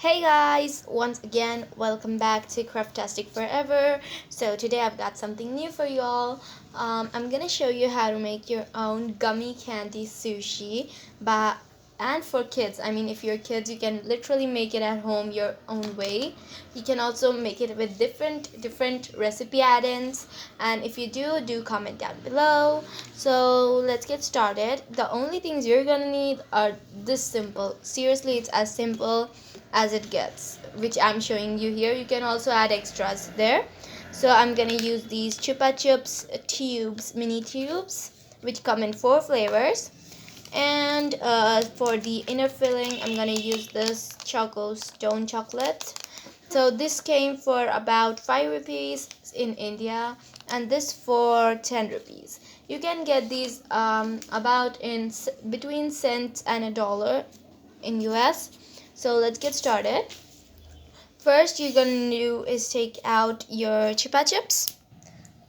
Hey guys, once again, welcome back to Craftastic Forever. So today I've got something new for you all. I'm gonna show you how to make your own gummy candy sushi, but and for kids. I mean, if you're kids, you can literally make it at home your own way. You can also make it with different recipe add-ins, and if you do comment down below. So let's get started. The only things you're gonna need are this simple. Seriously, it's as simple as it gets, which I'm showing you here. You can also add extras there. So I'm gonna use these chupa chups tubes, mini tubes, which come in 4 flavors. And for the inner filling, I'm gonna use this choco stone chocolate. So this came for about 5 rupees in India, and this for 10 rupees. You can get these about in between cents and $1 in US. So let's get started. First you're gonna do is take out your chupa chips.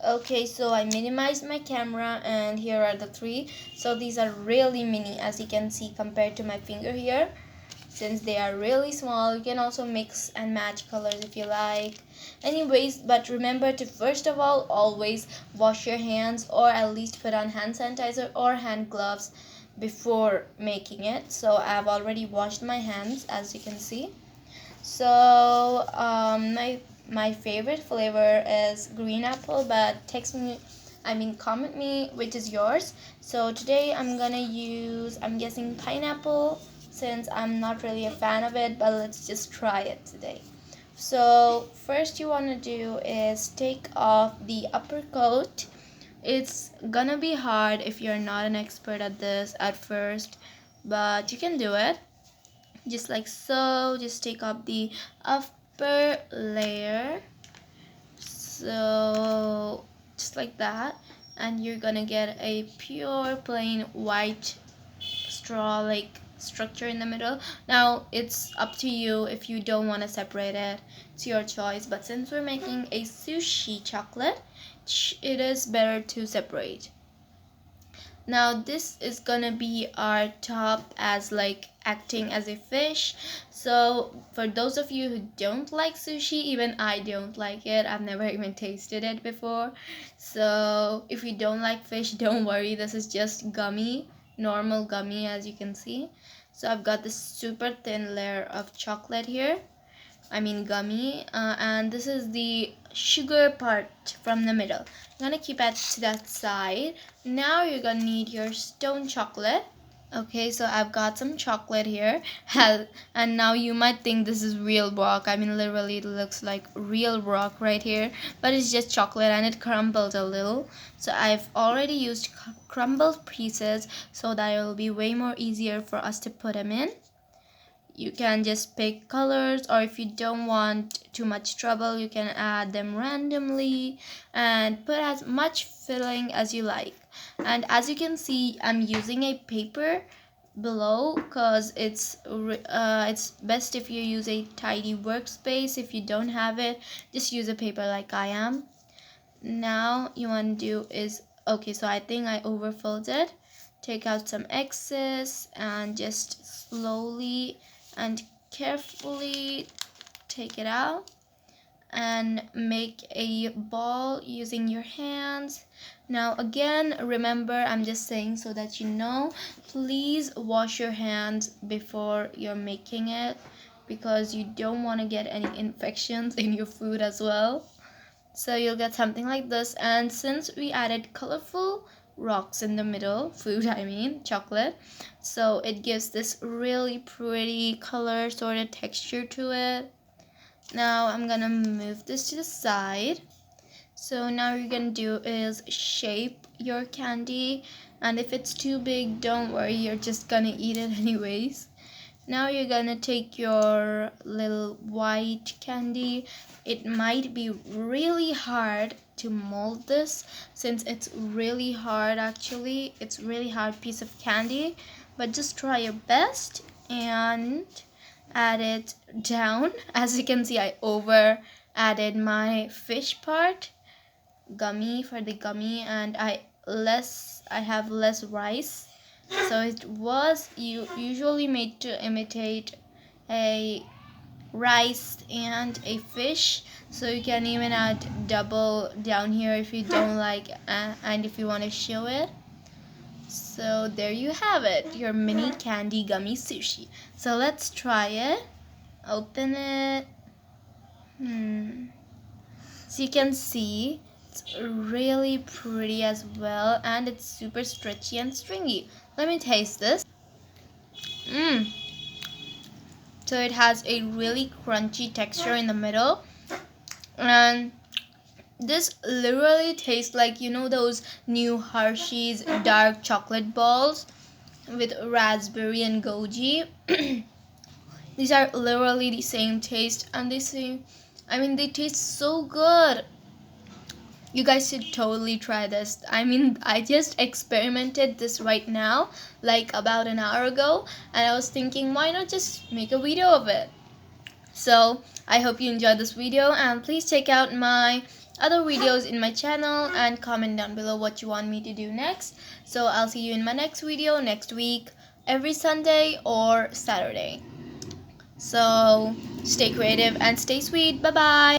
Okay, so I minimized my camera and here are the three. So these are really mini, as you can see, compared to my finger here. Since they are really small, you can also mix and match colors if you like. Anyways, but remember to first of all always wash your hands, or at least put on hand sanitizer or hand gloves before making it. So I've already washed my hands, as you can see. So my favorite flavor is green apple, but comment me which is yours. So today I'm gonna use, I'm guessing, pineapple, since I'm not really a fan of it, but let's just try it today. So first you want to do is take off the upper coat. It's gonna be hard if you're not an expert at this at first, but you can do it. Just like so, just take off the upper layer, so just like that, and you're gonna get a pure plain white straw like structure in the middle. Now it's up to you if you don't want to separate it, it's your choice, but since we're making a sushi chocolate, it is better to separate. Now this is gonna be our top, as like acting as a fish. So for those of you who don't like sushi, even I don't like it, I've never even tasted it before. So if you don't like fish, don't worry, this is just gummy, normal gummy, as you can see. So I've got this super thin layer of chocolate here, gummy, and this is the sugar part from the middle. I'm gonna keep it to that side. Now you're gonna need your stone chocolate. Okay, so I've got some chocolate here, and now you might think this is real rock. Literally it looks like real rock right here, but it's just chocolate and it crumbled a little. So I've already used crumbled pieces so that it will be way more easier for us to put them in. You can just pick colors, or if you don't want too much trouble, you can add them randomly and put as much filling as you like. And as you can see, I'm using a paper below because it's best if you use a tidy workspace. If you don't have it, just use a paper like I am. Now you want to do is, okay, so I think I overfilled it. Take out some excess and just slowly and carefully take it out and make a ball using your hands. Now again, remember, I'm just saying so that you know, please wash your hands before you're making it, because you don't want to get any infections in your food as well. So you'll get something like this, and since we added colorful rocks in the middle, chocolate, so it gives this really pretty color sort of texture to it. Now I'm gonna move this to the side. So now you're gonna do is shape your candy, and if it's too big, don't worry, you're just gonna eat it anyways. Now you're gonna take your little white candy. It might be really hard to mold this, since it's really hard, actually. It's really hard piece of candy, but just try your best and add it down. As you can see, I over added my fish part, gummy, for the gummy, and I have less rice. So it was usually made to imitate a rice and a fish. So you can even add double down here if you don't like, and if you want to show it. So there you have it, your mini candy gummy sushi. So let's try it. Open it. So you can see it's really pretty as well, and it's super stretchy and stringy. Let me taste this. So it has a really crunchy texture in the middle, and this literally tastes like, you know, those new Hershey's dark chocolate balls with raspberry and goji. These are literally the same taste, and they taste so good. You guys should totally try this. I just experimented this right now, like about an hour ago, and I was thinking, why not just make a video of it? So I hope you enjoyed this video, and please check out my other videos in my channel and comment down below what you want me to do next. So I'll see you in my next video next week, every Sunday or Saturday. So stay creative and stay sweet. Bye bye.